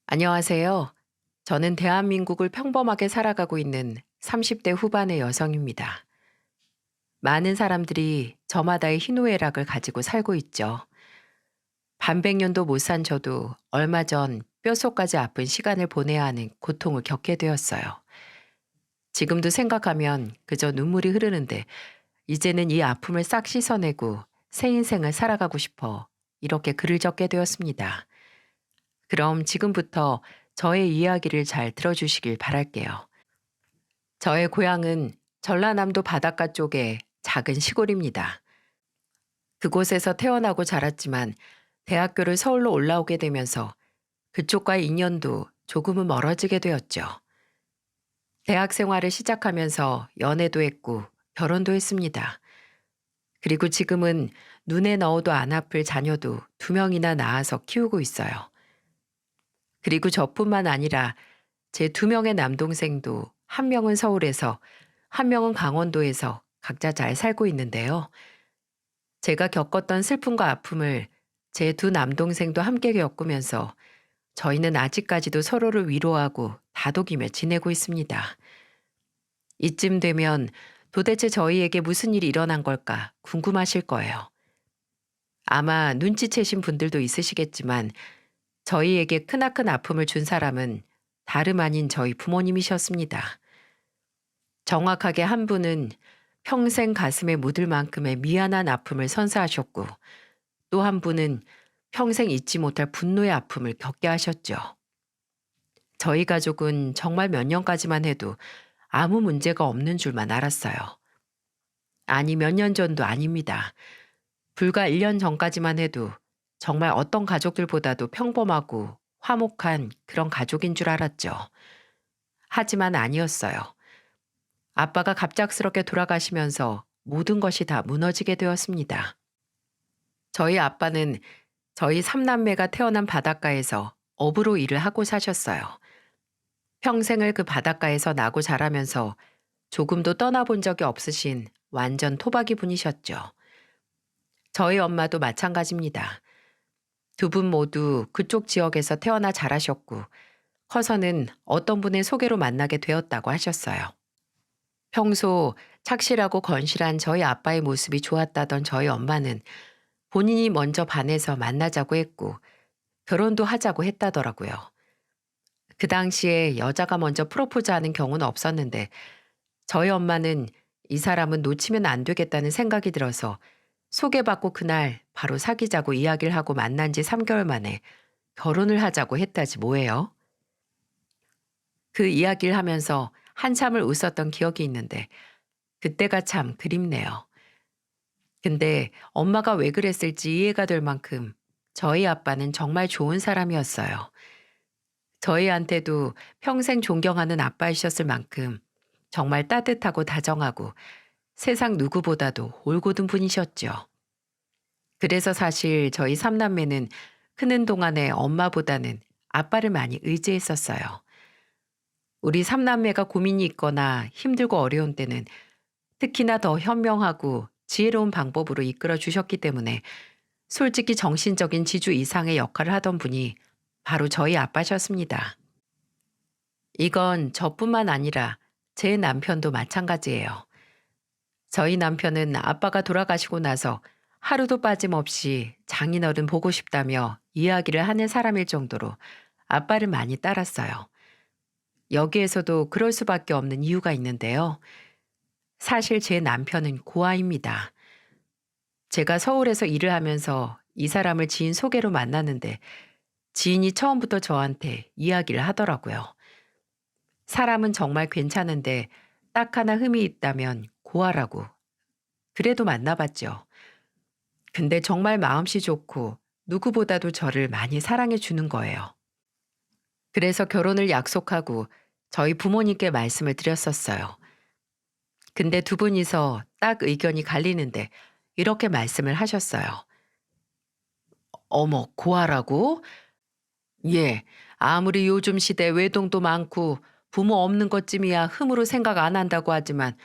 안녕하세요. 저는 대한민국을 평범하게 살아가고 있는 30대 후반의 여성입니다. 많은 사람들이 저마다의 희노애락을 가지고 살고 있죠. 반백년도 못 산 저도 얼마 전 뼛속까지 아픈 시간을 보내야 하는 고통을 겪게 되었어요. 지금도 생각하면 그저 눈물이 흐르는데 이제는 이 아픔을 싹 씻어내고 새 인생을 살아가고 싶어 이렇게 글을 적게 되었습니다. 그럼 지금부터 저의 이야기를 잘 들어주시길 바랄게요. 저의 고향은 전라남도 바닷가 쪽의 작은 시골입니다. 그곳에서 태어나고 자랐지만 대학교를 서울로 올라오게 되면서 그쪽과의 인연도 조금은 멀어지게 되었죠. 대학 생활을 시작하면서 연애도 했고 결혼도 했습니다. 그리고 지금은 눈에 넣어도 안 아플 자녀도 2명이나 낳아서 키우고 있어요. 그리고 저뿐만 아니라 제 2명의 남동생도 한 명은 서울에서 한 명은 강원도에서 각자 잘 살고 있는데요. 제가 겪었던 슬픔과 아픔을 제 2남동생도 함께 겪으면서 저희는 아직까지도 서로를 위로하고 다독이며 지내고 있습니다. 이쯤 되면 도대체 저희에게 무슨 일이 일어난 걸까 궁금하실 거예요. 아마 눈치채신 분들도 있으시겠지만 저희에게 크나큰 아픔을 준 사람은 다름 아닌 저희 부모님이셨습니다. 정확하게 한 분은 평생 가슴에 묻을 만큼의 미안한 아픔을 선사하셨고 또 한 분은 평생 잊지 못할 분노의 아픔을 겪게 하셨죠. 저희 가족은 정말 몇 년까지만 해도 아무 문제가 없는 줄만 알았어요. 아니, 몇 년 전도 아닙니다. 불과 1년 전까지만 해도 정말 어떤 가족들보다도 평범하고 화목한 그런 가족인 줄 알았죠. 하지만 아니었어요. 아빠가 갑작스럽게 돌아가시면서 모든 것이 다 무너지게 되었습니다. 저희 아빠는 저희 3남매가 태어난 바닷가에서 어부로 일을 하고 사셨어요. 평생을 그 바닷가에서 나고 자라면서 조금도 떠나본 적이 없으신 완전 토박이 분이셨죠. 저희 엄마도 마찬가지입니다. 2분 모두 그쪽 지역에서 태어나 자라셨고 커서는 어떤 분의 소개로 만나게 되었다고 하셨어요. 평소 착실하고 건실한 저희 아빠의 모습이 좋았다던 저희 엄마는 본인이 먼저 반해서 만나자고 했고 결혼도 하자고 했다더라고요. 그 당시에 여자가 먼저 프로포즈하는 경우는 없었는데 저희 엄마는 이 사람은 놓치면 안 되겠다는 생각이 들어서 소개받고 그날 바로 사귀자고 이야기를 하고 만난 지 3개월 만에 결혼을 하자고 했다지 뭐예요. 그 이야기를 하면서 한참을 웃었던 기억이 있는데 그때가 참 그립네요. 근데 엄마가 왜 그랬을지 이해가 될 만큼 저희 아빠는 정말 좋은 사람이었어요. 저희한테도 평생 존경하는 아빠이셨을 만큼 정말 따뜻하고 다정하고 세상 누구보다도 올곧은 분이셨죠. 그래서 사실 저희 3남매는 크는 동안에 엄마보다는 아빠를 많이 의지했었어요. 우리 3남매가 고민이 있거나 힘들고 어려운 때는 특히나 더 현명하고 지혜로운 방법으로 이끌어 주셨기 때문에 솔직히 정신적인 지주 이상의 역할을 하던 분이 바로 저희 아빠셨습니다. 이건 저뿐만 아니라 제 남편도 마찬가지예요. 저희 남편은 아빠가 돌아가시고 나서 하루도 빠짐없이 장인어른 보고 싶다며 이야기를 하는 사람일 정도로 아빠를 많이 따랐어요. 여기에서도 그럴 수밖에 없는 이유가 있는데요. 사실 제 남편은 고아입니다. 제가 서울에서 일을 하면서 이 사람을 지인 소개로 만났는데 지인이 처음부터 저한테 이야기를 하더라고요. 사람은 정말 괜찮은데 딱 하나 흠이 있다면 고아라고. 그래도 만나봤죠. 근데 정말 마음씨 좋고 누구보다도 저를 많이 사랑해 주는 거예요. 그래서 결혼을 약속하고 저희 부모님께 말씀을 드렸었어요. 근데 2분이서 딱 의견이 갈리는데 이렇게 말씀을 하셨어요. 어머, 고아라고? 예, 아무리 요즘 시대 외동도 많고 부모 없는 것쯤이야 흠으로 생각 안 한다고 하지만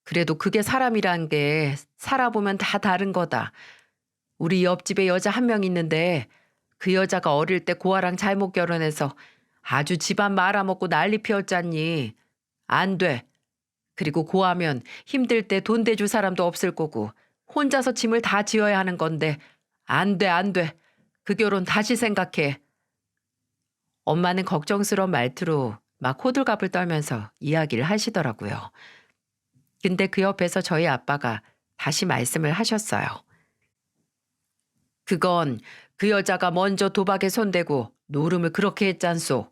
그래도 그게 사람이란 게 살아보면 다 다른 거다. 우리 옆집에 여자 한 명 있는데 그 여자가 어릴 때 고아랑 잘못 결혼해서 아주 집안 말아먹고 난리 피웠잖니. 안 돼. 그리고 고아면 힘들 때 돈 대줄 사람도 없을 거고 혼자서 짐을 다 지어야 하는 건데 안 돼, 안 돼. 그 결혼 다시 생각해. 엄마는 걱정스러운 말투로 막 호들갑을 떨면서 이야기를 하시더라고요. 근데 그 옆에서 저희 아빠가 다시 말씀을 하셨어요. 그건 그 여자가 먼저 도박에 손대고 노름을 그렇게 했잖소.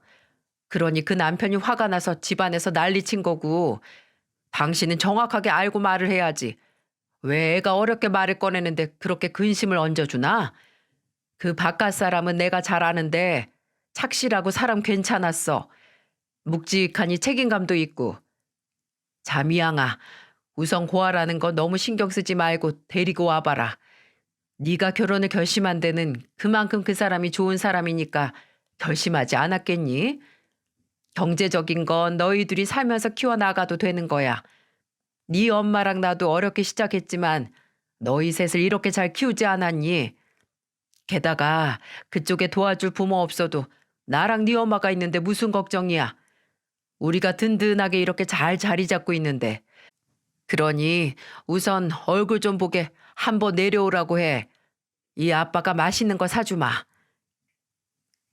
그러니 그 남편이 화가 나서 집안에서 난리친 거고 당신은 정확하게 알고 말을 해야지. 왜 애가 어렵게 말을 꺼내는데 그렇게 근심을 얹어주나? 그 바깥 사람은 내가 잘 아는데 착실하고 사람 괜찮았어. 묵직하니 책임감도 있고. 자미양아, 우선 고아라는 거 너무 신경 쓰지 말고 데리고 와봐라. 네가 결혼을 결심한 데는 그만큼 그 사람이 좋은 사람이니까 결심하지 않았겠니? 경제적인 건 너희들이 살면서 키워나가도 되는 거야. 네 엄마랑 나도 어렵게 시작했지만 너희 셋을 이렇게 잘 키우지 않았니? 게다가 그쪽에 도와줄 부모 없어도 나랑 네 엄마가 있는데 무슨 걱정이야. 우리가 든든하게 이렇게 잘 자리 잡고 있는데. 그러니 우선 얼굴 좀 보게 한번 내려오라고 해. 이 아빠가 맛있는 거 사주마.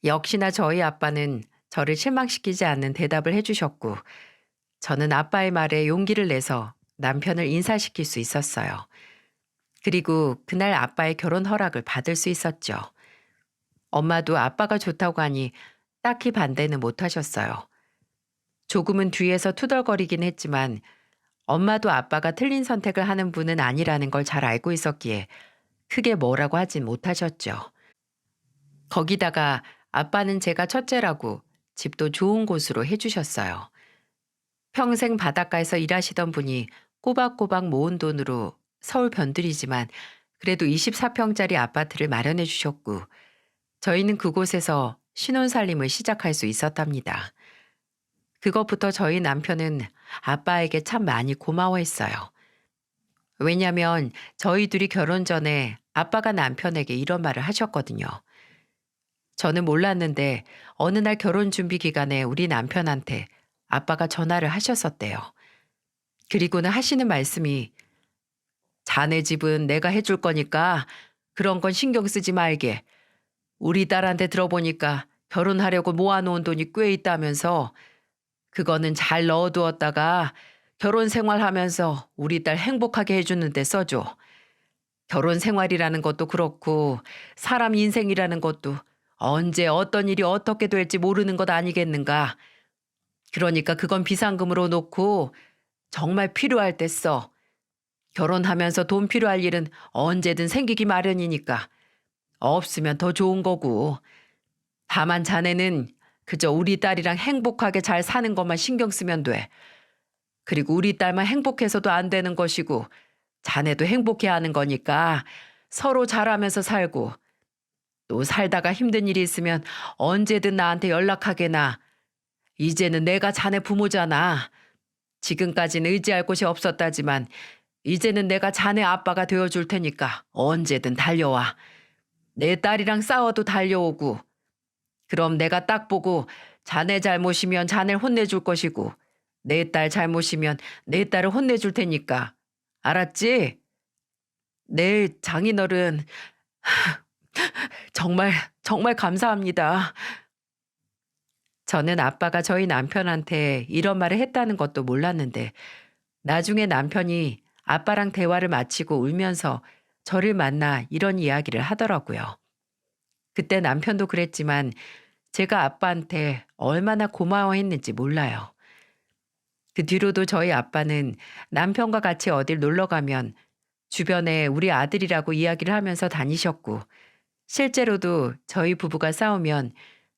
역시나 저희 아빠는 저를 실망시키지 않는 대답을 해주셨고 저는 아빠의 말에 용기를 내서 남편을 인사시킬 수 있었어요. 그리고 그날 아빠의 결혼 허락을 받을 수 있었죠. 엄마도 아빠가 좋다고 하니 딱히 반대는 못 하셨어요. 조금은 뒤에서 투덜거리긴 했지만 엄마도 아빠가 틀린 선택을 하는 분은 아니라는 걸 잘 알고 있었기에 크게 뭐라고 하진 못하셨죠. 거기다가 아빠는 제가 첫째라고 집도 좋은 곳으로 해주셨어요. 평생 바닷가에서 일하시던 분이 꼬박꼬박 모은 돈으로 서울 변두리지만 그래도 24평짜리 아파트를 마련해 주셨고 저희는 그곳에서 신혼살림을 시작할 수 있었답니다. 그것부터 저희 남편은 아빠에게 참 많이 고마워했어요. 왜냐면 저희 둘이 결혼 전에 아빠가 남편에게 이런 말을 하셨거든요. 저는 몰랐는데 어느 날 결혼 준비 기간에 우리 남편한테 아빠가 전화를 하셨었대요. 그리고는 하시는 말씀이 자네 집은 내가 해줄 거니까 그런 건 신경 쓰지 말게. 우리 딸한테 들어보니까 결혼하려고 모아놓은 돈이 꽤 있다면서 그거는 잘 넣어두었다가 결혼 생활하면서 우리 딸 행복하게 해주는데 써줘. 결혼 생활이라는 것도 그렇고 사람 인생이라는 것도 언제 어떤 일이 어떻게 될지 모르는 것 아니겠는가. 그러니까 그건 비상금으로 놓고 정말 필요할 때 써. 결혼하면서 돈 필요할 일은 언제든 생기기 마련이니까 없으면 더 좋은 거고. 다만 자네는 그저 우리 딸이랑 행복하게 잘 사는 것만 신경 쓰면 돼. 그리고 우리 딸만 행복해서도 안 되는 것이고 자네도 행복해야 하는 거니까 서로 잘하면서 살고 또 살다가 힘든 일이 있으면 언제든 나한테 연락하게나. 이제는 내가 자네 부모잖아. 지금까지는 의지할 곳이 없었다지만 이제는 내가 자네 아빠가 되어줄 테니까 언제든 달려와. 내 딸이랑 싸워도 달려오고. 그럼 내가 딱 보고 자네 잘못이면 자네를 혼내줄 것이고 내 딸 잘못이면 내 딸을 혼내줄 테니까. 알았지? 네, 장인어른. 정말 정말 감사합니다. 저는 아빠가 저희 남편한테 이런 말을 했다는 것도 몰랐는데 나중에 남편이 아빠랑 대화를 마치고 울면서 저를 만나 이런 이야기를 하더라고요. 그때 남편도 그랬지만 제가 아빠한테 얼마나 고마워했는지 몰라요. 그 뒤로도 저희 아빠는 남편과 같이 어딜 놀러 가면 주변에 우리 아들이라고 이야기를 하면서 다니셨고 실제로도 저희 부부가 싸우면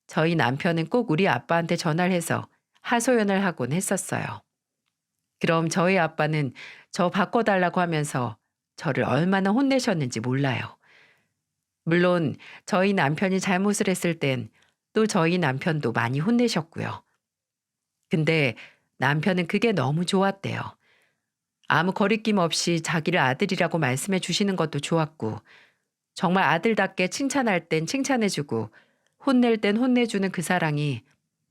저희 남편은 꼭 우리 아빠한테 전화를 해서 하소연을 하곤 했었어요. 그럼 저희 아빠는 저 바꿔달라고 하면서 저를 얼마나 혼내셨는지 몰라요. 물론 저희 남편이 잘못을 했을 땐 또 저희 남편도 많이 혼내셨고요. 근데 남편은 그게 너무 좋았대요. 아무 거리낌 없이 자기를 아들이라고 말씀해 주시는 것도 좋았고 정말 아들답게 칭찬할 땐 칭찬해주고 혼낼 땐 혼내주는 그 사랑이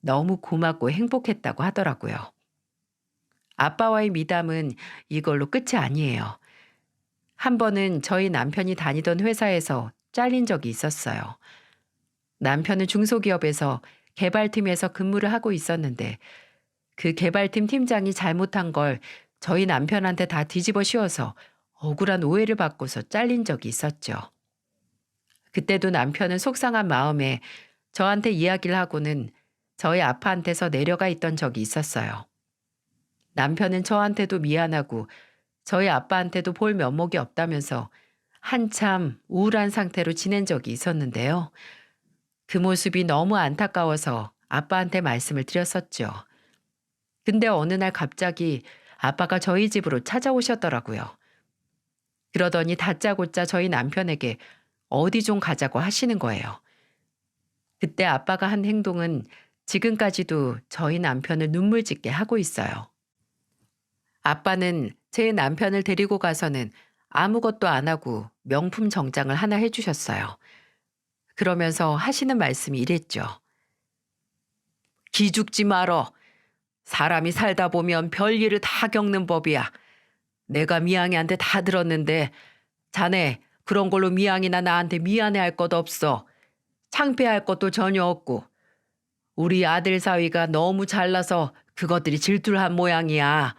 너무 고맙고 행복했다고 하더라고요. 아빠와의 미담은 이걸로 끝이 아니에요. 한 번은 저희 남편이 다니던 회사에서 잘린 적이 있었어요. 남편은 중소기업에서 개발팀에서 근무를 하고 있었는데 그 개발팀 팀장이 잘못한 걸 저희 남편한테 다 뒤집어 씌워서 억울한 오해를 받고서 잘린 적이 있었죠. 그때도 남편은 속상한 마음에 저한테 이야기를 하고는 저희 아빠한테서 내려가 있던 적이 있었어요. 남편은 저한테도 미안하고 저희 아빠한테도 볼 면목이 없다면서 한참 우울한 상태로 지낸 적이 있었는데요. 그 모습이 너무 안타까워서 아빠한테 말씀을 드렸었죠. 근데 어느 날 갑자기 아빠가 저희 집으로 찾아오셨더라고요. 그러더니 다짜고짜 저희 남편에게 어디 좀 가자고 하시는 거예요. 그때 아빠가 한 행동은 지금까지도 저희 남편을 눈물 짓게 하고 있어요. 아빠는 제 남편을 데리고 가서는 아무것도 안 하고 명품 정장을 하나 해주셨어요. 그러면서 하시는 말씀이 이랬죠. 기죽지 말어. 사람이 살다 보면 별일을 다 겪는 법이야. 내가 미양이한테 다 들었는데 자네 그런 걸로 미양이나 나한테 미안해할 것 없어. 창피할 것도 전혀 없고. 우리 아들 사위가 너무 잘나서 그것들이 질투를 한 모양이야.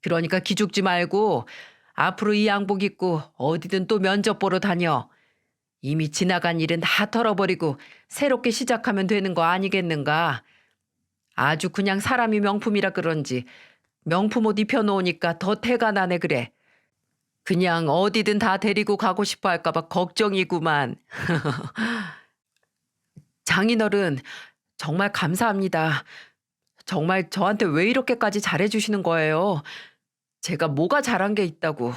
그러니까 기죽지 말고 앞으로 이 양복 입고 어디든 또 면접 보러 다녀. 이미 지나간 일은 다 털어버리고 새롭게 시작하면 되는 거 아니겠는가. 아주 그냥 사람이 명품이라 그런지 명품 옷 입혀놓으니까 더 태가 나네 그래. 그냥 어디든 다 데리고 가고 싶어 할까봐 걱정이구만. 장인어른 정말 감사합니다. 정말 저한테 왜 이렇게까지 잘해주시는 거예요? 제가 뭐가 잘한 게 있다고.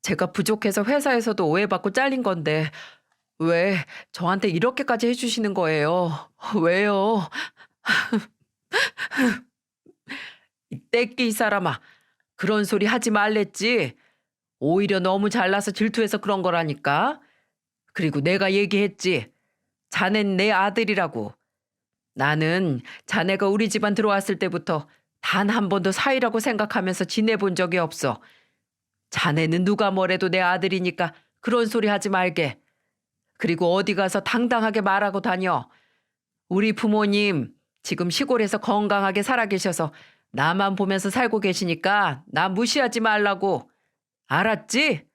제가 부족해서 회사에서도 오해받고 잘린 건데 왜 저한테 이렇게까지 해주시는 거예요? 왜요? 이 떼끼 이 사람아. 그런 소리 하지 말랬지. 오히려 너무 잘나서 질투해서 그런 거라니까. 그리고 내가 얘기했지. 자넨 내 아들이라고. 나는 자네가 우리 집안 들어왔을 때부터 단 한 번도 사위라고 생각하면서 지내본 적이 없어. 자네는 누가 뭐래도 내 아들이니까 그런 소리 하지 말게. 그리고 어디 가서 당당하게 말하고 다녀. 우리 부모님 지금 시골에서 건강하게 살아 계셔서 나만 보면서 살고 계시니까 나 무시하지 말라고. 알았지?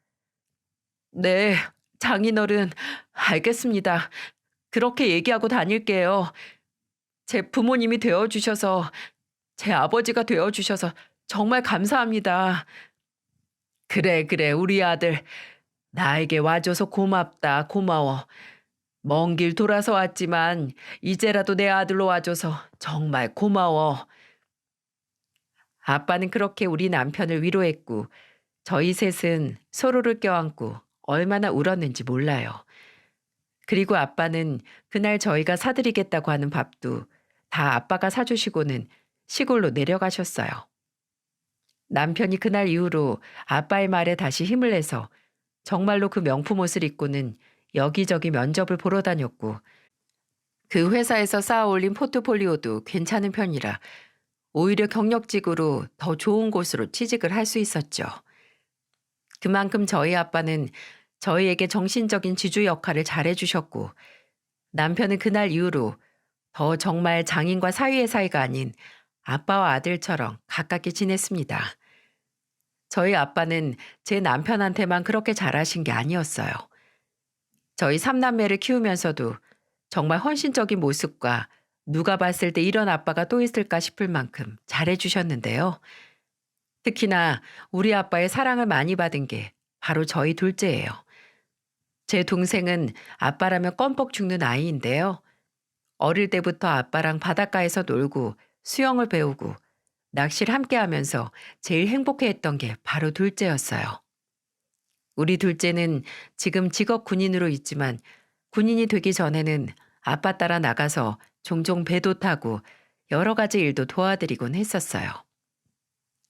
네, 장인어른, 알겠습니다. 그렇게 얘기하고 다닐게요. 제 부모님이 되어주셔서, 제 아버지가 되어주셔서 정말 감사합니다. 그래, 그래, 우리 아들. 나에게 와줘서 고맙다, 고마워. 먼 길 돌아서 왔지만, 이제라도 내 아들로 와줘서 정말 고마워. 아빠는 그렇게 우리 남편을 위로했고, 저희 셋은 서로를 껴안고 얼마나 울었는지 몰라요. 그리고 아빠는 그날 저희가 사드리겠다고 하는 밥도 다 아빠가 사주시고는 시골로 내려가셨어요. 남편이 그날 이후로 아빠의 말에 다시 힘을 내서 정말로 그 명품 옷을 입고는 여기저기 면접을 보러 다녔고 그 회사에서 쌓아 올린 포트폴리오도 괜찮은 편이라 오히려 경력직으로 더 좋은 곳으로 취직을 할 수 있었죠. 그만큼 저희 아빠는 저희에게 정신적인 지주 역할을 잘해주셨고 남편은 그날 이후로 더 정말 장인과 사위의 사이가 아닌 아빠와 아들처럼 가깝게 지냈습니다. 저희 아빠는 제 남편한테만 그렇게 잘하신 게 아니었어요. 저희 삼남매를 키우면서도 정말 헌신적인 모습과 누가 봤을 때 이런 아빠가 또 있을까 싶을 만큼 잘해주셨는데요. 특히나 우리 아빠의 사랑을 많이 받은 게 바로 저희 둘째예요. 제 동생은 아빠라면 껌뻑 죽는 아이인데요. 어릴 때부터 아빠랑 바닷가에서 놀고 수영을 배우고 낚시를 함께 하면서 제일 행복해했던 게 바로 둘째였어요. 우리 둘째는 지금 직업 군인으로 있지만 군인이 되기 전에는 아빠 따라 나가서 종종 배도 타고 여러 가지 일도 도와드리곤 했었어요.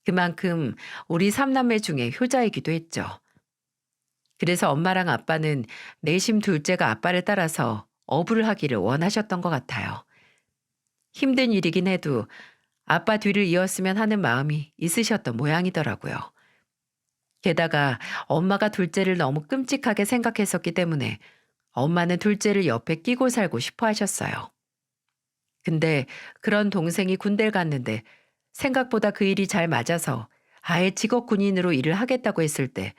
그만큼 우리 삼남매 중에 효자이기도 했죠. 그래서 엄마랑 아빠는 내심 둘째가 아빠를 따라서 어부를 하기를 원하셨던 것 같아요. 힘든 일이긴 해도 아빠 뒤를 이었으면 하는 마음이 있으셨던 모양이더라고요. 게다가 엄마가 둘째를 너무 끔찍하게 생각했었기 때문에 엄마는 둘째를 옆에 끼고 살고 싶어 하셨어요. 근데 그런 동생이 군대를 갔는데 생각보다 그 일이 잘 맞아서 아예 직업 군인으로 일을 하겠다고 했을 때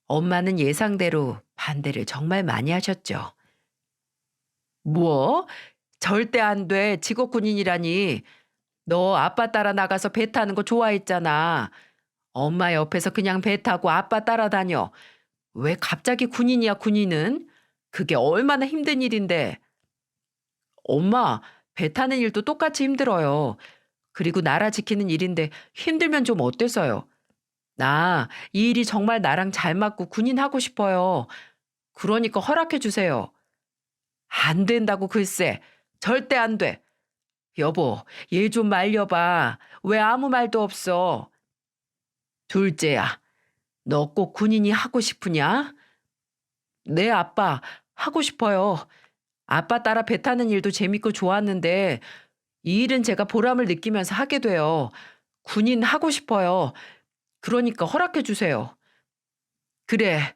엄마는 예상대로 반대를 정말 많이 하셨죠. 뭐? 절대 안 돼. 직업 군인이라니. 너 아빠 따라 나가서 배 타는 거 좋아했잖아. 엄마 옆에서 그냥 배 타고 아빠 따라다녀. 왜 갑자기 군인이야, 군인은? 그게 얼마나 힘든 일인데. 엄마, 배 타는 일도 똑같이 힘들어요. 그리고 나라 지키는 일인데 힘들면 좀 어때서요? 나 이 일이 정말 나랑 잘 맞고 군인 하고 싶어요. 그러니까 허락해 주세요. 안 된다고 글쎄. 절대 안 돼. 여보, 얘 좀 말려봐. 왜 아무 말도 없어? 둘째야, 너 꼭 군인이 하고 싶으냐? 네, 아빠. 하고 싶어요. 아빠 따라 배 타는 일도 재밌고 좋았는데 이 일은 제가 보람을 느끼면서 하게 돼요. 군인 하고 싶어요. 그러니까 허락해 주세요. 그래,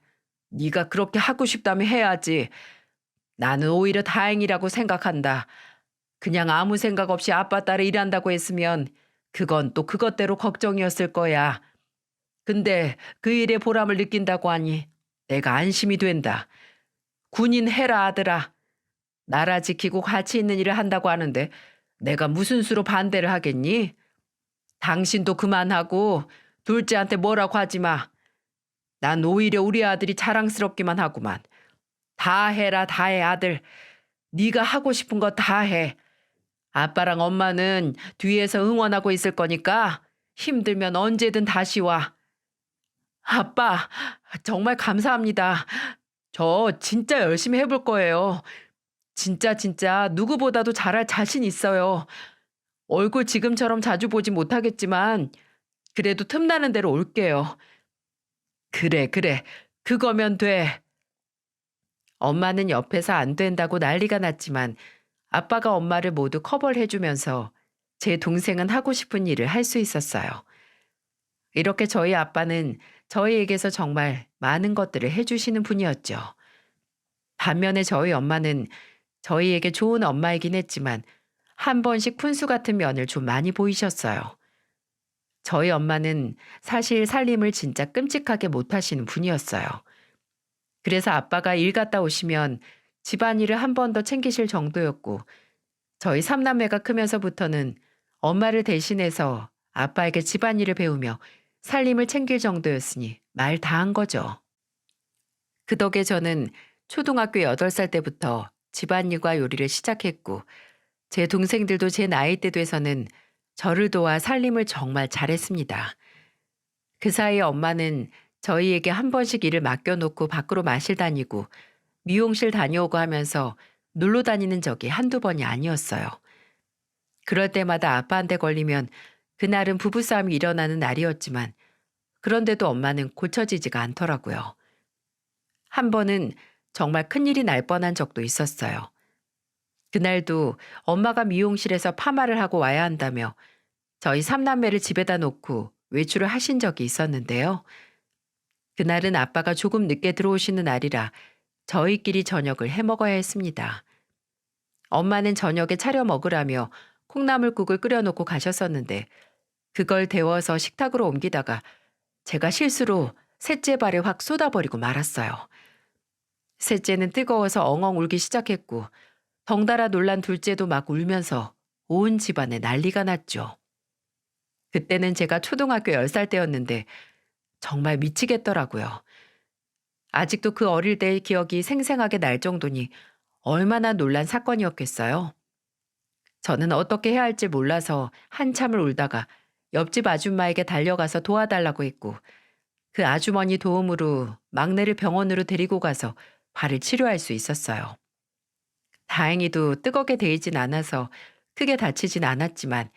네가 그렇게 하고 싶다면 해야지. 나는 오히려 다행이라고 생각한다. 그냥 아무 생각 없이 아빠 따라 일한다고 했으면 그건 또 그것대로 걱정이었을 거야. 근데 그 일에 보람을 느낀다고 하니 내가 안심이 된다. 군인 해라 아들아. 나라 지키고 가치 있는 일을 한다고 하는데 내가 무슨 수로 반대를 하겠니? 당신도 그만하고 둘째한테 뭐라고 하지 마. 난 오히려 우리 아들이 자랑스럽기만 하구만. 다 해라 다 해 아들. 네가 하고 싶은 거 다 해. 아빠랑 엄마는 뒤에서 응원하고 있을 거니까 힘들면 언제든 다시 와. 아빠, 정말 감사합니다. 저 진짜 열심히 해볼 거예요. 진짜 누구보다도 잘할 자신 있어요. 얼굴 지금처럼 자주 보지 못하겠지만 그래도 틈나는 대로 올게요. 그래. 그거면 돼. 엄마는 옆에서 안 된다고 난리가 났지만 아빠가 엄마를 모두 커버를 해주면서 제 동생은 하고 싶은 일을 할 수 있었어요. 이렇게 저희 아빠는 저희에게서 정말 많은 것들을 해주시는 분이었죠. 반면에 저희 엄마는 저희에게 좋은 엄마이긴 했지만 한 번씩 푼수 같은 면을 좀 많이 보이셨어요. 저희 엄마는 사실 살림을 진짜 끔찍하게 못하시는 분이었어요. 그래서 아빠가 일 갔다 오시면 집안일을 한 번 더 챙기실 정도였고 저희 삼남매가 크면서부터는 엄마를 대신해서 아빠에게 집안일을 배우며 살림을 챙길 정도였으니 말 다 한 거죠. 그 덕에 저는 초등학교 8살 때부터 집안일과 요리를 시작했고 제 동생들도 제 나이대 돼서는 저를 도와 살림을 정말 잘했습니다. 그 사이에 엄마는 저희에게 한 번씩 일을 맡겨놓고 밖으로 마실 다니고 미용실 다녀오고 하면서 놀러 다니는 적이 한두 번이 아니었어요. 그럴 때마다 아빠한테 걸리면 그날은 부부싸움이 일어나는 날이었지만 그런데도 엄마는 고쳐지지가 않더라고요. 한 번은 정말 큰일이 날 뻔한 적도 있었어요. 그날도 엄마가 미용실에서 파마를 하고 와야 한다며 저희 삼남매를 집에다 놓고 외출을 하신 적이 있었는데요. 그날은 아빠가 조금 늦게 들어오시는 날이라 저희끼리 저녁을 해 먹어야 했습니다. 엄마는 저녁에 차려 먹으라며 콩나물국을 끓여놓고 가셨었는데 그걸 데워서 식탁으로 옮기다가 제가 실수로 셋째 발에 확 쏟아버리고 말았어요. 셋째는 뜨거워서 엉엉 울기 시작했고 덩달아 놀란 둘째도 막 울면서 온 집안에 난리가 났죠. 그때는 제가 초등학교 10살 때였는데 정말 미치겠더라고요. 아직도 그 어릴 때의 기억이 생생하게 날 정도니 얼마나 놀란 사건이었겠어요. 저는 어떻게 해야 할지 몰라서 한참을 울다가 옆집 아줌마에게 달려가서 도와달라고 했고 그 아주머니 도움으로 막내를 병원으로 데리고 가서 발을 치료할 수 있었어요. 다행히도 뜨겁게 데이진 않아서 크게 다치진 않았지만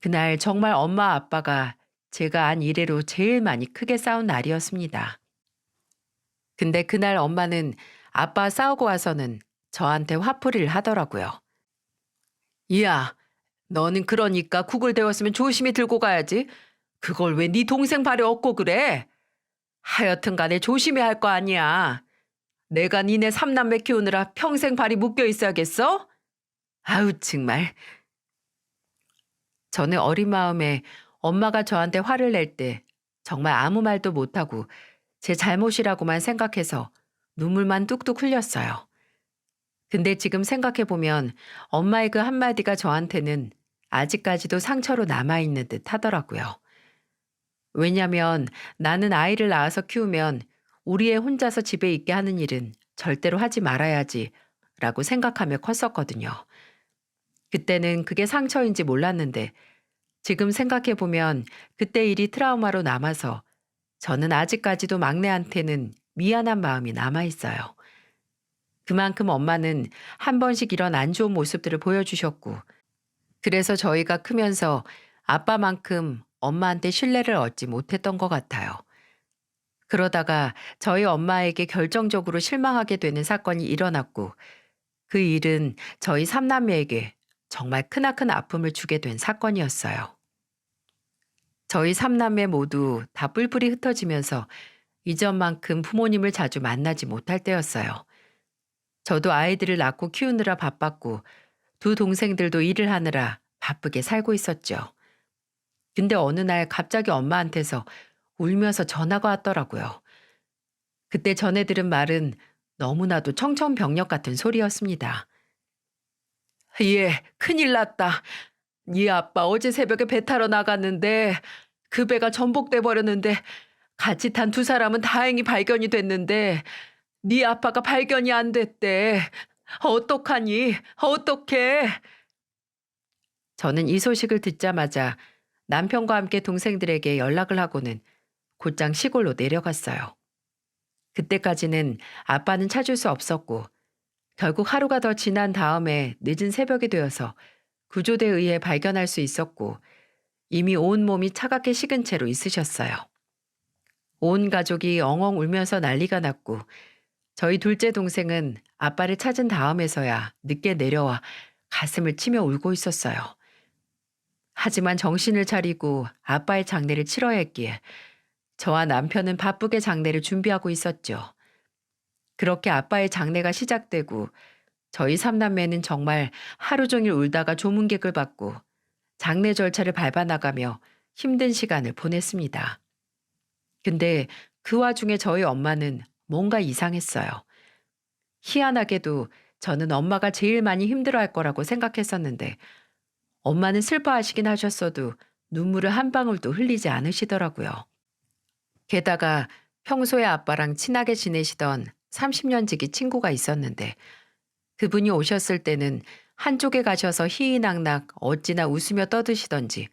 그날 정말 엄마 아빠가 제가 안 이래로 제일 많이 크게 싸운 날이었습니다. 근데 그날 엄마는 아빠 싸우고 와서는 저한테 화풀이를 하더라고요. 이야, 너는 그러니까 국을 데웠으면 조심히 들고 가야지. 그걸 왜 네 동생 발에 얹고 그래? 하여튼 간에 조심해야 할 거 아니야. 내가 니네 삼남매 키우느라 평생 발이 묶여 있어야겠어? 아우 정말. 저는 어린 마음에 엄마가 저한테 화를 낼 때 정말 아무 말도 못하고 제 잘못이라고만 생각해서 눈물만 뚝뚝 흘렸어요. 근데 지금 생각해보면 엄마의 그 한마디가 저한테는 아직까지도 상처로 남아있는 듯 하더라고요. 왜냐면 나는 아이를 낳아서 키우면 우리 애 혼자서 집에 있게 하는 일은 절대로 하지 말아야지 라고 생각하며 컸었거든요. 그때는 그게 상처인지 몰랐는데 지금 생각해보면 그때 일이 트라우마로 남아서 저는 아직까지도 막내한테는 미안한 마음이 남아있어요. 그만큼 엄마는 한 번씩 이런 안 좋은 모습들을 보여주셨고, 그래서 저희가 크면서 아빠만큼 엄마한테 신뢰를 얻지 못했던 것 같아요. 그러다가 저희 엄마에게 결정적으로 실망하게 되는 사건이 일어났고, 그 일은 저희 삼남매에게 정말 크나큰 아픔을 주게 된 사건이었어요. 저희 삼남매 모두 다 뿔뿔이 흩어지면서 이전만큼 부모님을 자주 만나지 못할 때였어요. 저도 아이들을 낳고 키우느라 바빴고 두 동생들도 일을 하느라 바쁘게 살고 있었죠. 근데 어느 날 갑자기 엄마한테서 울면서 전화가 왔더라고요. 그때 전해 들은 말은 너무나도 청천벽력 같은 소리였습니다. 예, 큰일 났다. 네 아빠 어제 새벽에 배 타러 나갔는데 그 배가 전복돼 버렸는데 같이 탄 두 사람은 다행히 발견이 됐는데 네 아빠가 발견이 안 됐대. 어떡하니? 어떡해? 저는 이 소식을 듣자마자 남편과 함께 동생들에게 연락을 하고는 곧장 시골로 내려갔어요. 그때까지는 아빠는 찾을 수 없었고 결국 하루가 더 지난 다음에 늦은 새벽이 되어서 구조대에 의해 발견할 수 있었고 이미 온몸이 차갑게 식은 채로 있으셨어요. 온 가족이 엉엉 울면서 난리가 났고 저희 둘째 동생은 아빠를 찾은 다음에서야 늦게 내려와 가슴을 치며 울고 있었어요. 하지만 정신을 차리고 아빠의 장례를 치러야 했기에 저와 남편은 바쁘게 장례를 준비하고 있었죠. 그렇게 아빠의 장례가 시작되고 저희 삼남매는 정말 하루 종일 울다가 조문객을 받고 장례 절차를 밟아나가며 힘든 시간을 보냈습니다. 근데 그 와중에 저희 엄마는 뭔가 이상했어요. 희한하게도 저는 엄마가 제일 많이 힘들어할 거라고 생각했었는데 엄마는 슬퍼하시긴 하셨어도 눈물을 한 방울도 흘리지 않으시더라고요. 게다가 평소에 아빠랑 친하게 지내시던 30년 지기 친구가 있었는데 그분이 오셨을 때는 한쪽에 가셔서 희희낙낙 어찌나 웃으며 떠드시던지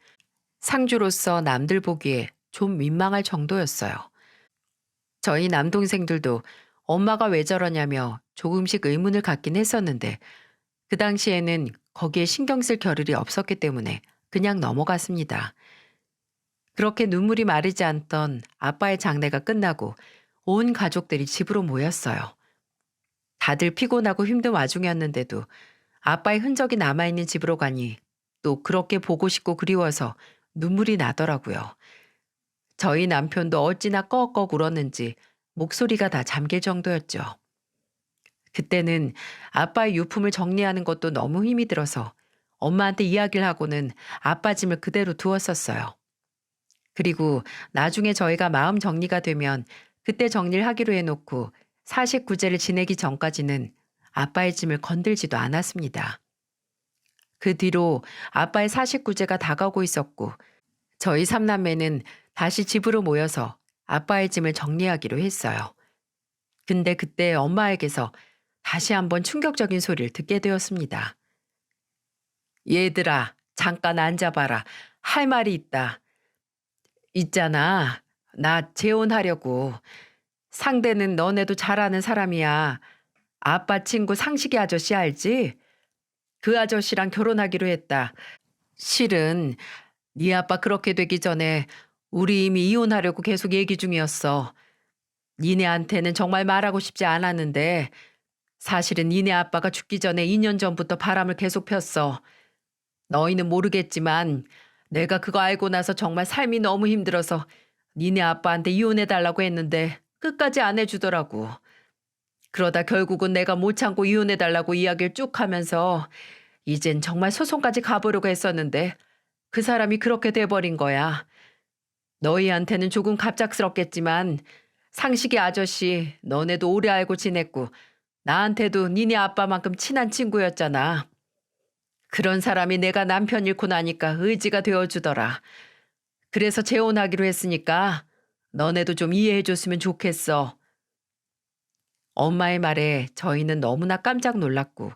상주로서 남들 보기에 좀 민망할 정도였어요. 저희 남동생들도 엄마가 왜 저러냐며 조금씩 의문을 갖긴 했었는데 그 당시에는 거기에 신경 쓸 겨를이 없었기 때문에 그냥 넘어갔습니다. 그렇게 눈물이 마르지 않던 아빠의 장례가 끝나고 온 가족들이 집으로 모였어요. 다들 피곤하고 힘든 와중이었는데도 아빠의 흔적이 남아있는 집으로 가니 또 그렇게 보고 싶고 그리워서 눈물이 나더라고요. 저희 남편도 어찌나 꺽꺽 울었는지 목소리가 다 잠길 정도였죠. 그때는 아빠의 유품을 정리하는 것도 너무 힘이 들어서 엄마한테 이야기를 하고는 아빠 짐을 그대로 두었었어요. 그리고 나중에 저희가 마음 정리가 되면 그때 정리를 하기로 해놓고 사식구제를 지내기 전까지는 아빠의 짐을 건들지도 않았습니다. 그 뒤로 아빠의 사식구제가 다가오고 있었고 저희 삼남매는 다시 집으로 모여서 아빠의 짐을 정리하기로 했어요. 근데 그때 엄마에게서 다시 한번 충격적인 소리를 듣게 되었습니다. 얘들아, 잠깐 앉아봐라. 할 말이 있다. 있잖아. 나 재혼하려고. 상대는 너네도 잘 아는 사람이야. 아빠 친구 상식이 아저씨 알지? 그 아저씨랑 결혼하기로 했다. 실은 네 아빠 그렇게 되기 전에 우리 이미 이혼하려고 계속 얘기 중이었어. 니네한테는 정말 말하고 싶지 않았는데 사실은 니네 아빠가 죽기 전에 2년 전부터 바람을 계속 폈어. 너희는 모르겠지만 내가 그거 알고 나서 정말 삶이 너무 힘들어서 니네 아빠한테 이혼해달라고 했는데 끝까지 안 해주더라고. 그러다 결국은 내가 못 참고 이혼해달라고 이야기를 쭉 하면서 이젠 정말 소송까지 가보려고 했었는데 그 사람이 그렇게 돼버린 거야. 너희한테는 조금 갑작스럽겠지만 상식이 아저씨 너네도 오래 알고 지냈고 나한테도 니네 아빠만큼 친한 친구였잖아. 그런 사람이 내가 남편 잃고 나니까 의지가 되어주더라. 그래서 재혼하기로 했으니까 너네도 좀 이해해줬으면 좋겠어. 엄마의 말에 저희는 너무나 깜짝 놀랐고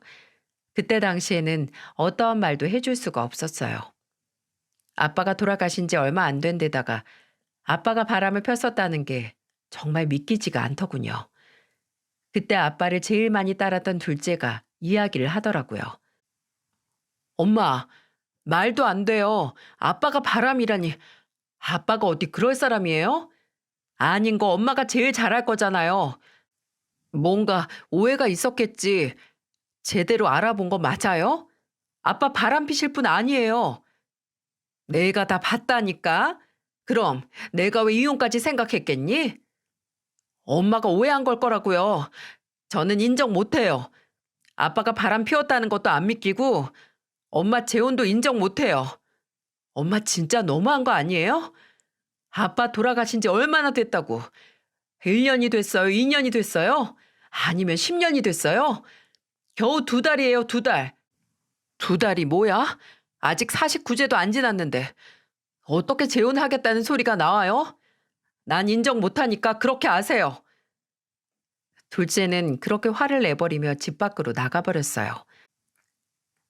그때 당시에는 어떠한 말도 해줄 수가 없었어요. 아빠가 돌아가신 지 얼마 안 된 데다가 아빠가 바람을 폈었다는 게 정말 믿기지가 않더군요. 그때 아빠를 제일 많이 따랐던 둘째가 이야기를 하더라고요. 엄마, 말도 안 돼요. 아빠가 바람이라니. 아빠가 어디 그럴 사람이에요? 아닌 거 엄마가 제일 잘할 거잖아요. 뭔가 오해가 있었겠지. 제대로 알아본 거 맞아요? 아빠 바람 피실 분 아니에요. 내가 다 봤다니까? 그럼 내가 왜 이혼까지 생각했겠니? 엄마가 오해한 걸 거라고요. 저는 인정 못해요. 아빠가 바람 피웠다는 것도 안 믿기고 엄마 재혼도 인정 못해요. 엄마 진짜 너무한 거 아니에요? 아빠 돌아가신 지 얼마나 됐다고. 1년이 됐어요? 2년이 됐어요? 아니면 10년이 됐어요? 겨우 2달이에요, 2달. 2달이 뭐야? 아직 49제도 안 지났는데 어떻게 재혼하겠다는 소리가 나와요? 난 인정 못하니까 그렇게 아세요. 둘째는 그렇게 화를 내버리며 집 밖으로 나가버렸어요.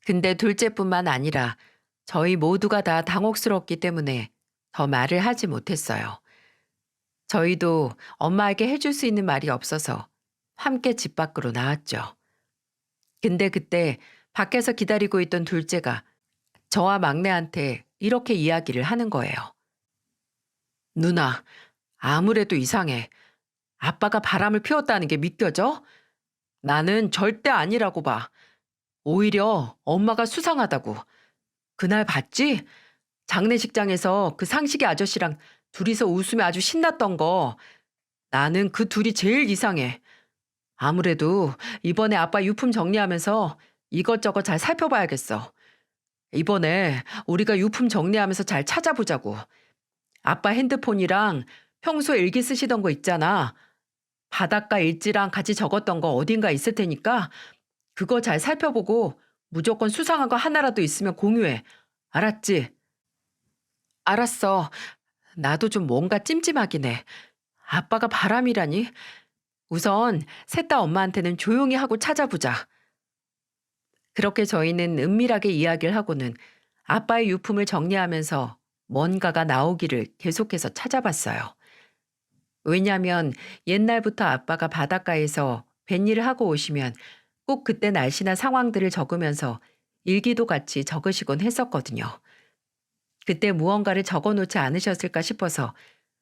근데 둘째뿐만 아니라 저희 모두가 다 당혹스럽기 때문에 더 말을 하지 못했어요. 저희도 엄마에게 해줄 수 있는 말이 없어서 함께 집 밖으로 나왔죠. 근데 그때 밖에서 기다리고 있던 둘째가 저와 막내한테 이렇게 이야기를 하는 거예요. 누나, 아무래도 이상해. 아빠가 바람을 피웠다는 게 믿겨져? 나는 절대 아니라고 봐. 오히려 엄마가 수상하다고. 그날 봤지? 장례식장에서 그 상식이 아저씨랑 둘이서 웃으며 아주 신났던 거. 나는 그 둘이 제일 이상해. 아무래도 이번에 아빠 유품 정리하면서 이것저것 잘 살펴봐야겠어. 이번에 우리가 유품 정리하면서 잘 찾아보자고. 아빠 핸드폰이랑 평소 일기 쓰시던 거 있잖아. 바닷가 일지랑 같이 적었던 거 어딘가 있을 테니까 그거 잘 살펴보고 무조건 수상한 거 하나라도 있으면 공유해. 알았지? 알았어. 나도 좀 뭔가 찜찜하긴 해. 아빠가 바람이라니? 우선 셋 다 엄마한테는 조용히 하고 찾아보자. 그렇게 저희는 은밀하게 이야기를 하고는 아빠의 유품을 정리하면서 뭔가가 나오기를 계속해서 찾아봤어요. 왜냐하면 옛날부터 아빠가 바닷가에서 뱃일을 하고 오시면 꼭 그때 날씨나 상황들을 적으면서 일기도 같이 적으시곤 했었거든요. 그때 무언가를 적어 놓지 않으셨을까 싶어서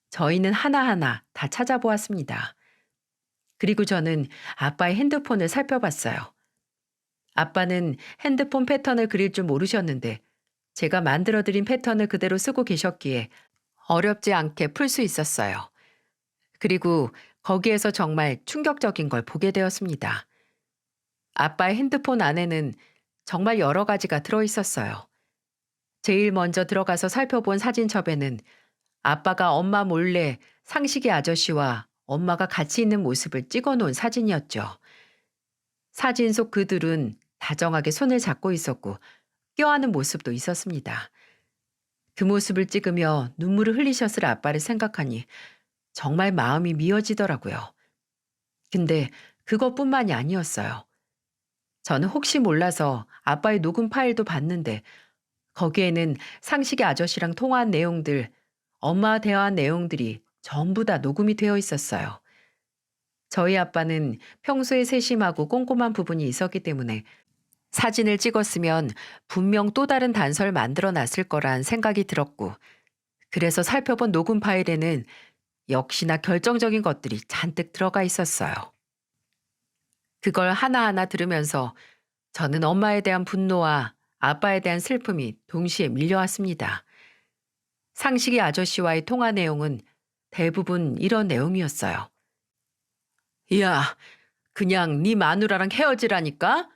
저희는 하나하나 다 찾아보았습니다. 그리고 저는 아빠의 핸드폰을 살펴봤어요. 아빠는 핸드폰 패턴을 그릴 줄 모르셨는데 제가 만들어드린 패턴을 그대로 쓰고 계셨기에 어렵지 않게 풀 수 있었어요. 그리고 거기에서 정말 충격적인 걸 보게 되었습니다. 아빠의 핸드폰 안에는 정말 여러 가지가 들어 있었어요. 제일 먼저 들어가서 살펴본 사진첩에는 아빠가 엄마 몰래 상식이 아저씨와 엄마가 같이 있는 모습을 찍어 놓은 사진이었죠. 사진 속 그들은 다정하게 손을 잡고 있었고 껴안은 모습도 있었습니다. 그 모습을 찍으며 눈물을 흘리셨을 아빠를 생각하니 정말 마음이 미어지더라고요. 근데 그것뿐만이 아니었어요. 저는 혹시 몰라서 아빠의 녹음 파일도 봤는데 거기에는 상식이 아저씨랑 통화한 내용들, 엄마와 대화한 내용들이 전부 다 녹음이 되어 있었어요. 저희 아빠는 평소에 세심하고 꼼꼼한 부분이 있었기 때문에 사진을 찍었으면 분명 또 다른 단서를 만들어 놨을 거란 생각이 들었고, 그래서 살펴본 녹음 파일에는 역시나 결정적인 것들이 잔뜩 들어가 있었어요. 그걸 하나하나 들으면서 저는 엄마에 대한 분노와 아빠에 대한 슬픔이 동시에 밀려왔습니다. 상식이 아저씨와의 통화 내용은 대부분 이런 내용이었어요. 야, 그냥 네 마누라랑 헤어지라니까?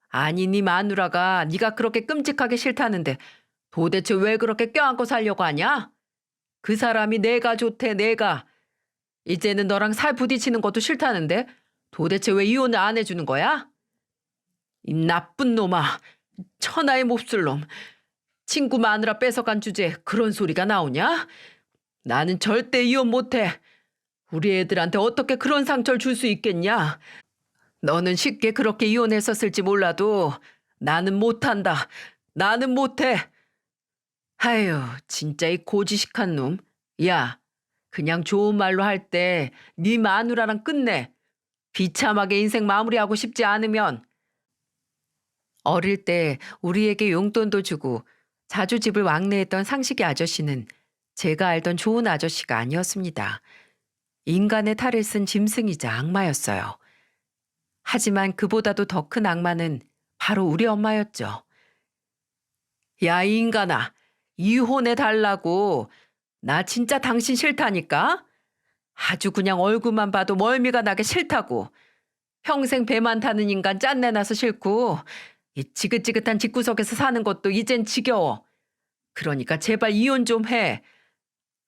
아니, 네 마누라가 네가 그렇게 끔찍하게 싫다는데 도대체 왜 그렇게 껴안고 살려고 하냐? 그 사람이 내가 좋대, 내가. 이제는 너랑 살 부딪히는 것도 싫다는데 도대체 왜 이혼을 안 해주는 거야? 이 나쁜 놈아, 천하의 몹쓸 놈. 친구 마누라 뺏어간 주제에 그런 소리가 나오냐? 나는 절대 이혼 못해. 우리 애들한테 어떻게 그런 상처를 줄 수 있겠냐? 너는 쉽게 그렇게 이혼했었을지 몰라도 나는 못한다. 나는 못해. 아유, 진짜 이 고지식한 놈. 야, 그냥 좋은 말로 할 때 네 마누라랑 끝내. 비참하게 인생 마무리하고 싶지 않으면. 어릴 때 우리에게 용돈도 주고 자주 집을 왕래했던 상식이 아저씨는 제가 알던 좋은 아저씨가 아니었습니다. 인간의 탈을 쓴 짐승이자 악마였어요. 하지만 그보다도 더 큰 악마는 바로 우리 엄마였죠. 야, 이 인간아, 이혼해 달라고. 나 진짜 당신 싫다니까? 아주 그냥 얼굴만 봐도 멀미가 나게 싫다고. 평생 배만 타는 인간 짠내나서 싫고 이 지긋지긋한 집구석에서 사는 것도 이젠 지겨워. 그러니까 제발 이혼 좀 해.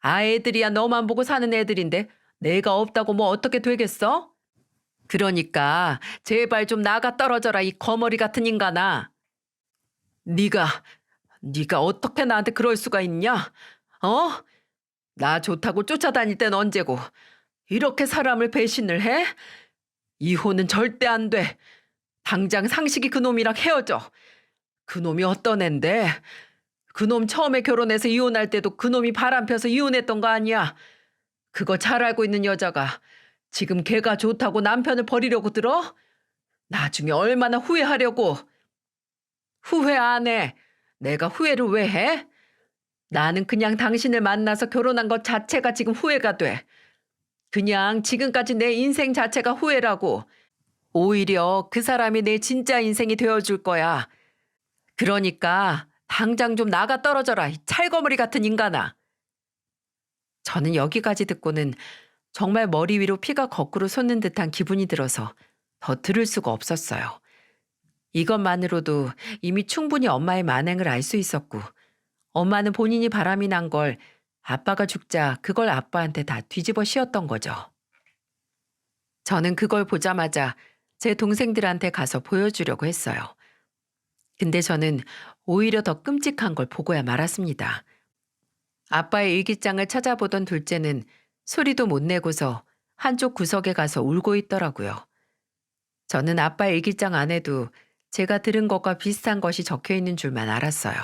애들이야 너만 보고 사는 애들인데 내가 없다고 뭐 어떻게 되겠어? 그러니까 제발 좀 나가 떨어져라 이 거머리 같은 인간아. 네가 네가 어떻게 나한테 그럴 수가 있냐? 어? 나 좋다고 쫓아다닐 땐 언제고 이렇게 사람을 배신을 해? 이혼은 절대 안 돼. 당장 상식이 그놈이랑 헤어져. 그놈이 어떤 앤데? 그놈 처음에 결혼해서 이혼할 때도 그놈이 바람 펴서 이혼했던 거 아니야? 그거 잘 알고 있는 여자가 지금 걔가 좋다고 남편을 버리려고 들어? 나중에 얼마나 후회하려고. 후회 안 해. 내가 후회를 왜 해? 나는 그냥 당신을 만나서 결혼한 것 자체가 지금 후회가 돼. 그냥 지금까지 내 인생 자체가 후회라고. 오히려 그 사람이 내 진짜 인생이 되어줄 거야. 그러니까 당장 좀 나가 떨어져라, 이 찰거머리 같은 인간아. 저는 여기까지 듣고는 정말 머리 위로 피가 거꾸로 솟는 듯한 기분이 들어서 더 들을 수가 없었어요. 이것만으로도 이미 충분히 엄마의 만행을 알 수 있었고 엄마는 본인이 바람이 난 걸 아빠가 죽자 그걸 아빠한테 다 뒤집어 씌웠던 거죠. 저는 그걸 보자마자 제 동생들한테 가서 보여주려고 했어요. 근데 저는 오히려 더 끔찍한 걸 보고야 말았습니다. 아빠의 일기장을 찾아보던 둘째는 소리도 못 내고서 한쪽 구석에 가서 울고 있더라고요. 저는 아빠 일기장 안에도 제가 들은 것과 비슷한 것이 적혀 있는 줄만 알았어요.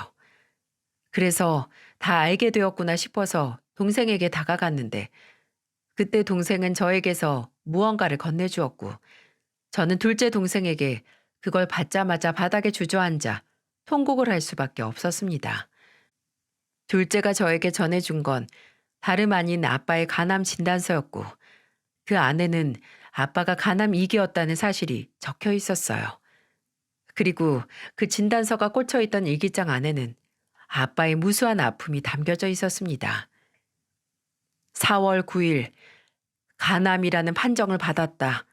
그래서 다 알게 되었구나 싶어서 동생에게 다가갔는데 그때 동생은 저에게서 무언가를 건네주었고 저는 둘째 동생에게 그걸 받자마자 바닥에 주저앉아 통곡을 할 수밖에 없었습니다. 둘째가 저에게 전해준 건 다름 아닌 아빠의 간암 진단서였고 그 안에는 아빠가 간암 2기였다는 사실이 적혀 있었어요. 그리고 그 진단서가 꽂혀 있던 일기장 안에는 아빠의 무수한 아픔이 담겨져 있었습니다. 4월 9일 간암이라는 판정을 받았다.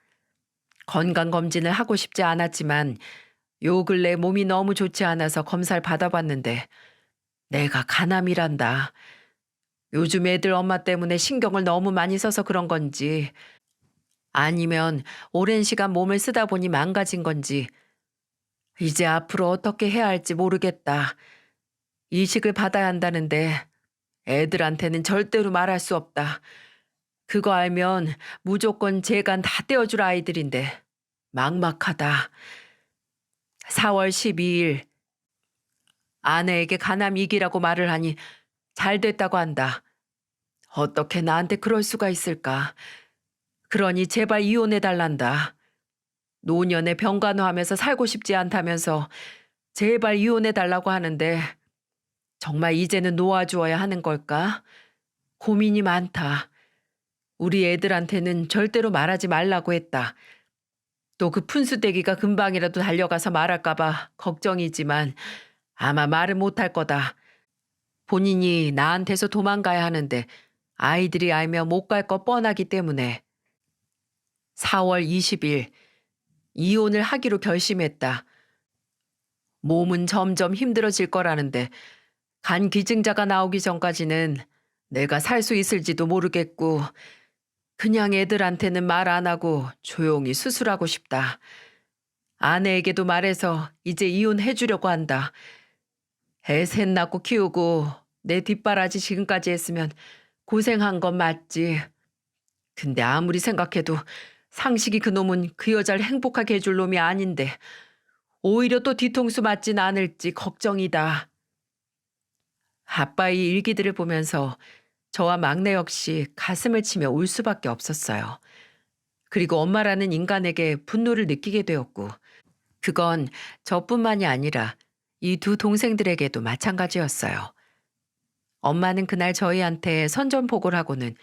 건강검진을 하고 싶지 않았지만 요 근래 몸이 너무 좋지 않아서 검사를 받아봤는데 내가 간암이란다. 요즘 애들 엄마 때문에 신경을 너무 많이 써서 그런 건지 아니면 오랜 시간 몸을 쓰다 보니 망가진 건지 이제 앞으로 어떻게 해야 할지 모르겠다. 이식을 받아야 한다는데 애들한테는 절대로 말할 수 없다. 그거 알면 무조건 재간 다 떼어줄 아이들인데 막막하다. 4월 12일 아내에게 간암 2기라고 말을 하니 잘 됐다고 한다. 어떻게 나한테 그럴 수가 있을까. 그러니 제발 이혼해달란다. 노년에 병간호하면서 살고 싶지 않다면서 제발 이혼해달라고 하는데 정말 이제는 놓아주어야 하는 걸까? 고민이 많다. 우리 애들한테는 절대로 말하지 말라고 했다. 또 그 푼수대기가 금방이라도 달려가서 말할까봐 걱정이지만 아마 말을 못할 거다. 본인이 나한테서 도망가야 하는데 아이들이 알면 못 갈 거 뻔하기 때문에 4월 20일 이혼을 하기로 결심했다. 몸은 점점 힘들어질 거라는데 간 기증자가 나오기 전까지는 내가 살 수 있을지도 모르겠고 그냥 애들한테는 말 안 하고 조용히 수술하고 싶다. 아내에게도 말해서 이제 이혼해 주려고 한다. 애 셋 낳고 키우고 내 뒷바라지 지금까지 했으면 고생한 건 맞지. 근데 아무리 생각해도 상식이 그놈은 그 여자를 행복하게 해줄 놈이 아닌데 오히려 또 뒤통수 맞진 않을지 걱정이다. 아빠의 일기들을 보면서 저와 막내 역시 가슴을 치며 울 수밖에 없었어요. 그리고 엄마라는 인간에게 분노를 느끼게 되었고 그건 저뿐만이 아니라 이 두 동생들에게도 마찬가지였어요. 엄마는 그날 저희한테 선전포고를 하고는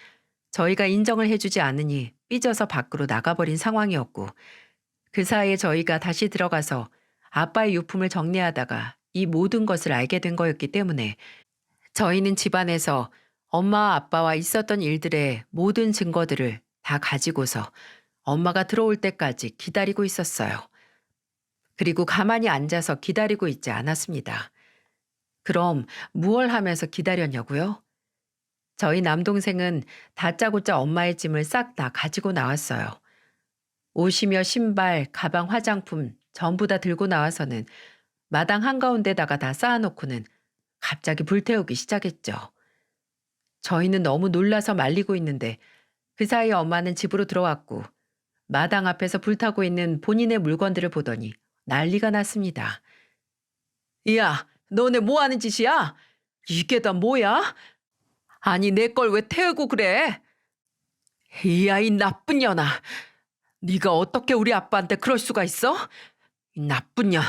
저희가 인정을 해주지 않으니 삐져서 밖으로 나가버린 상황이었고 그 사이에 저희가 다시 들어가서 아빠의 유품을 정리하다가 이 모든 것을 알게 된 거였기 때문에 저희는 집안에서 엄마와 아빠와 있었던 일들의 모든 증거들을 다 가지고서 엄마가 들어올 때까지 기다리고 있었어요. 그리고 가만히 앉아서 기다리고 있지 않았습니다. 그럼 무얼 하면서 기다렸냐고요? 저희 남동생은 다짜고짜 엄마의 짐을 싹 다 가지고 나왔어요. 옷이며 신발, 가방, 화장품 전부 다 들고 나와서는 마당 한가운데다가 다 쌓아놓고는 갑자기 불태우기 시작했죠. 저희는 너무 놀라서 말리고 있는데 그 사이에 엄마는 집으로 들어왔고 마당 앞에서 불타고 있는 본인의 물건들을 보더니 난리가 났습니다. 야, 너네 뭐 하는 짓이야? 이게 다 뭐야? 아니 내 걸 왜 태우고 그래? 이 아이 나쁜 년아. 네가 어떻게 우리 아빠한테 그럴 수가 있어? 이 나쁜 년.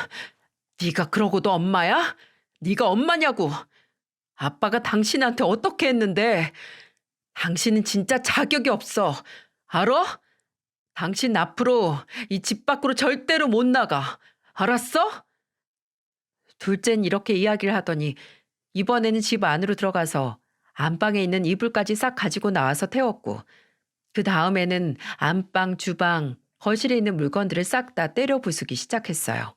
네가 그러고도 엄마야? 네가 엄마냐고. 아빠가 당신한테 어떻게 했는데. 당신은 진짜 자격이 없어. 알아? 당신 앞으로 이 집 밖으로 절대로 못 나가. 알았어? 둘째는 이렇게 이야기를 하더니 이번에는 집 안으로 들어가서 안방에 있는 이불까지 싹 가지고 나와서 태웠고 그 다음에는 안방, 주방, 거실에 있는 물건들을 싹 다 때려 부수기 시작했어요.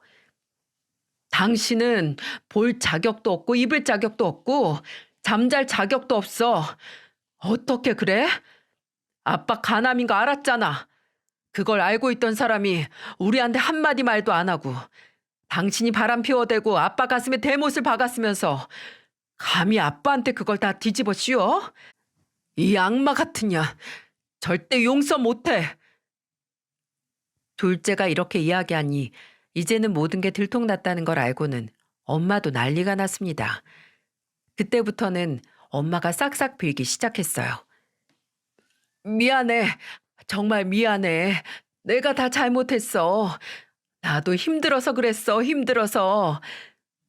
당신은 볼 자격도 없고 입을 자격도 없고 잠잘 자격도 없어. 어떻게 그래? 아빠 간암인 거 알았잖아. 그걸 알고 있던 사람이 우리한테 한마디 말도 안 하고 당신이 바람 피워대고 아빠 가슴에 대못을 박았으면서 감히 아빠한테 그걸 다 뒤집어 씌워? 이 악마 같은 년 절대 용서 못해. 둘째가 이렇게 이야기하니 이제는 모든 게 들통났다는 걸 알고는 엄마도 난리가 났습니다. 그때부터는 엄마가 싹싹 빌기 시작했어요. 미안해. 정말 미안해. 내가 다 잘못했어. 나도 힘들어서 그랬어. 힘들어서.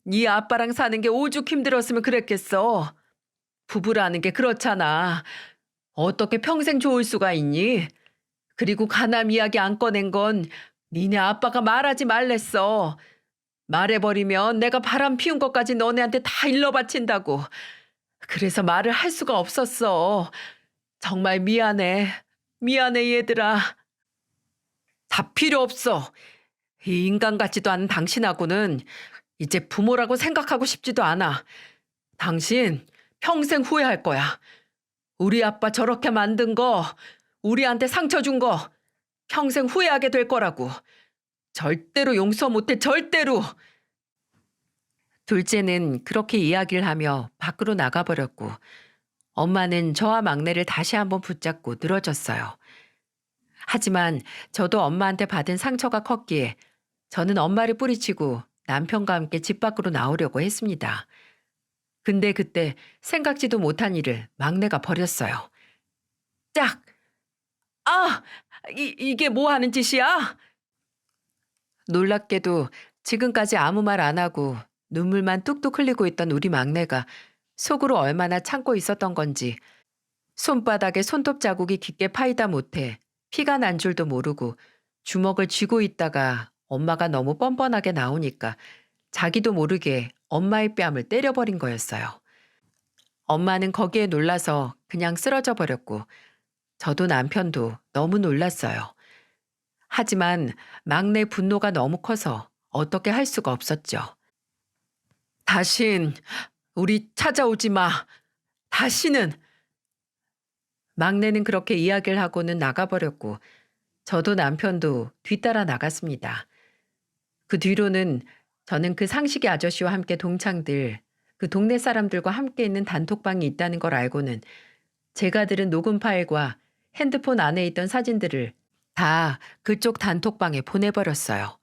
네 아빠랑 사는 게 오죽 힘들었으면 그랬겠어. 부부라는 게 그렇잖아. 어떻게 평생 좋을 수가 있니? 그리고 간암 이야기 안 꺼낸 건 니네 아빠가 말하지 말랬어. 말해버리면 내가 바람 피운 것까지 너네한테 다 일러 바친다고. 그래서 말을 할 수가 없었어. 정말 미안해. 미안해 얘들아. 다 필요 없어. 이 인간 같지도 않은 당신하고는 이제 부모라고 생각하고 싶지도 않아. 당신 평생 후회할 거야. 우리 아빠 저렇게 만든 거, 우리한테 상처 준 거 평생 후회하게 될 거라고. 절대로 용서 못해, 절대로. 둘째는 그렇게 이야기를 하며 밖으로 나가버렸고 엄마는 저와 막내를 다시 한번 붙잡고 늘어졌어요. 하지만 저도 엄마한테 받은 상처가 컸기에 저는 엄마를 뿌리치고 남편과 함께 집 밖으로 나오려고 했습니다. 근데 그때 생각지도 못한 일을 막내가 벌였어요. 짝! 아! 이게 뭐 하는 짓이야? 놀랍게도 지금까지 아무 말 안 하고 눈물만 뚝뚝 흘리고 있던 우리 막내가 속으로 얼마나 참고 있었던 건지 손바닥에 손톱 자국이 깊게 파이다 못해 피가 난 줄도 모르고 주먹을 쥐고 있다가 엄마가 너무 뻔뻔하게 나오니까 자기도 모르게 엄마의 뺨을 때려버린 거였어요. 엄마는 거기에 놀라서 그냥 쓰러져 버렸고 저도 남편도 너무 놀랐어요. 하지만 막내 분노가 너무 커서 어떻게 할 수가 없었죠. 다신 우리 찾아오지 마. 다시는. 막내는 그렇게 이야기를 하고는 나가버렸고 저도 남편도 뒤따라 나갔습니다. 그 뒤로는 저는 그 상식이 아저씨와 함께 동창들, 그 동네 사람들과 함께 있는 단톡방이 있다는 걸 알고는 제가 들은 녹음 파일과 핸드폰 안에 있던 사진들을 다 그쪽 단톡방에 보내버렸어요.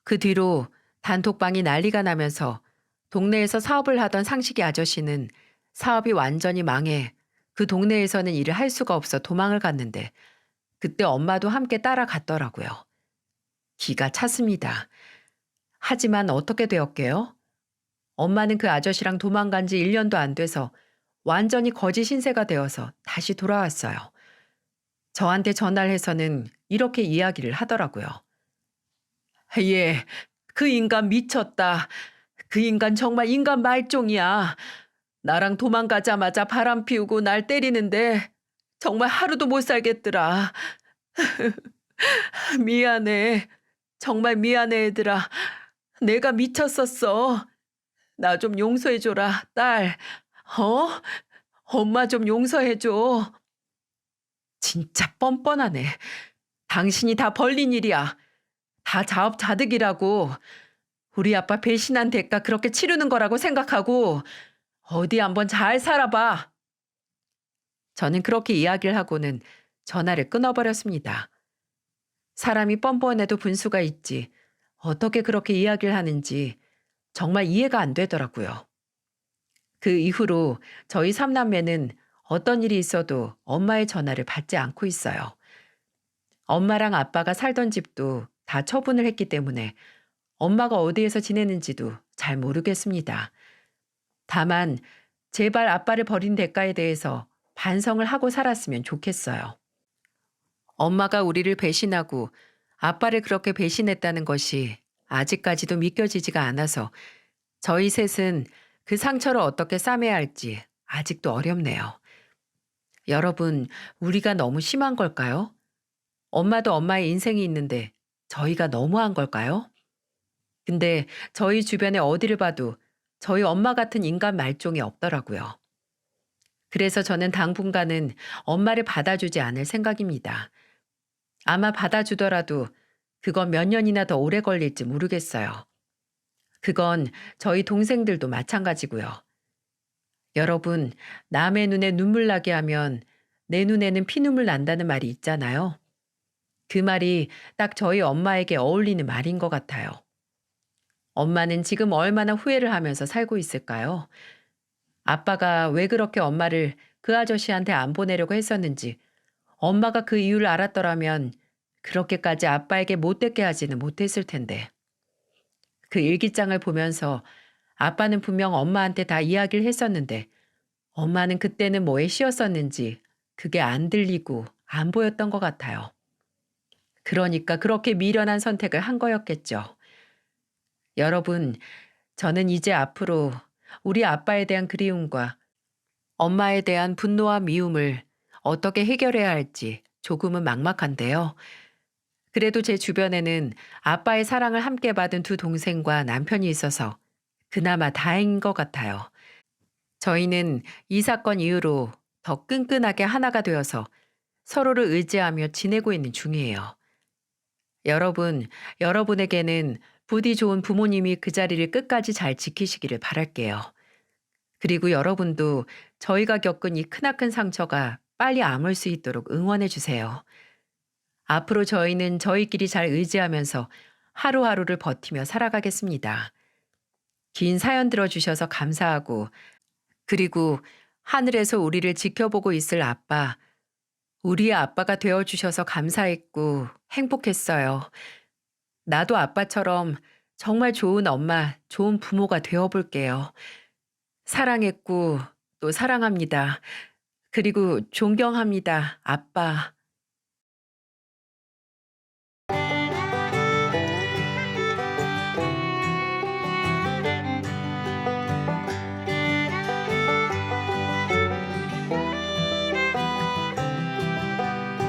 그 뒤로 단톡방이 난리가 나면서 동네에서 사업을 하던 상식이 아저씨는 사업이 완전히 망해 그 동네에서는 일을 할 수가 없어 도망을 갔는데 그때 엄마도 함께 따라갔더라고요. 기가 찼습니다. 하지만 어떻게 되었게요? 엄마는 그 아저씨랑 도망간 지 1년도 안 돼서 완전히 거지 신세가 되어서 다시 돌아왔어요. 저한테 전화를 해서는 이렇게 이야기를 하더라고요. 예, 그 인간 미쳤다. 그 인간 정말 인간 말종이야. 나랑 도망가자마자 바람 피우고 날 때리는데 정말 하루도 못 살겠더라. 미안해. 정말 미안해, 얘들아. 내가 미쳤었어. 나 좀 용서해줘라, 딸. 어? 엄마 좀 용서해줘. 진짜 뻔뻔하네. 당신이 다 벌린 일이야. 다 자업자득이라고. 우리 아빠 배신한 대가 그렇게 치르는 거라고 생각하고 어디 한번 잘 살아봐. 저는 그렇게 이야기를 하고는 전화를 끊어버렸습니다. 사람이 뻔뻔해도 분수가 있지. 어떻게 그렇게 이야기를 하는지 정말 이해가 안 되더라고요. 그 이후로 저희 삼남매는 어떤 일이 있어도 엄마의 전화를 받지 않고 있어요. 엄마랑 아빠가 살던 집도 다 처분을 했기 때문에 엄마가 어디에서 지내는지도 잘 모르겠습니다. 다만 제발 아빠를 버린 대가에 대해서 반성을 하고 살았으면 좋겠어요. 엄마가 우리를 배신하고 아빠를 그렇게 배신했다는 것이 아직까지도 믿겨지지가 않아서 저희 셋은 그 상처를 어떻게 싸매야 할지 아직도 어렵네요. 여러분, 우리가 너무 심한 걸까요? 엄마도 엄마의 인생이 있는데 저희가 너무한 걸까요? 근데 저희 주변에 어디를 봐도 저희 엄마 같은 인간 말종이 없더라고요. 그래서 저는 당분간은 엄마를 받아주지 않을 생각입니다. 아마 받아주더라도 그건 몇 년이나 더 오래 걸릴지 모르겠어요. 그건 저희 동생들도 마찬가지고요. 여러분, 남의 눈에 눈물 나게 하면 내 눈에는 피눈물 난다는 말이 있잖아요. 그 말이 딱 저희 엄마에게 어울리는 말인 것 같아요. 엄마는 지금 얼마나 후회를 하면서 살고 있을까요? 아빠가 왜 그렇게 엄마를 그 아저씨한테 안 보내려고 했었는지 엄마가 그 이유를 알았더라면 그렇게까지 아빠에게 못되게 하지는 못했을 텐데. 그 일기장을 보면서 아빠는 분명 엄마한테 다 이야기를 했었는데 엄마는 그때는 뭐에 쉬었었는지 그게 안 들리고 안 보였던 것 같아요. 그러니까 그렇게 미련한 선택을 한 거였겠죠. 여러분, 저는 이제 앞으로 우리 아빠에 대한 그리움과 엄마에 대한 분노와 미움을 어떻게 해결해야 할지 조금은 막막한데요. 그래도 제 주변에는 아빠의 사랑을 함께 받은 두 동생과 남편이 있어서 그나마 다행인 것 같아요. 저희는 이 사건 이후로 더 끈끈하게 하나가 되어서 서로를 의지하며 지내고 있는 중이에요. 여러분, 여러분에게는 부디 좋은 부모님이 그 자리를 끝까지 잘 지키시기를 바랄게요. 그리고 여러분도 저희가 겪은 이 크나큰 상처가 빨리 아물 수 있도록 응원해 주세요. 앞으로 저희는 저희끼리 잘 의지하면서 하루하루를 버티며 살아가겠습니다. 긴 사연 들어주셔서 감사하고, 그리고 하늘에서 우리를 지켜보고 있을 아빠, 우리의 아빠가 되어주셔서 감사했고 행복했어요. 나도 아빠처럼 정말 좋은 엄마, 좋은 부모가 되어볼게요. 사랑했고 또 사랑합니다. 그리고 존경합니다, 아빠.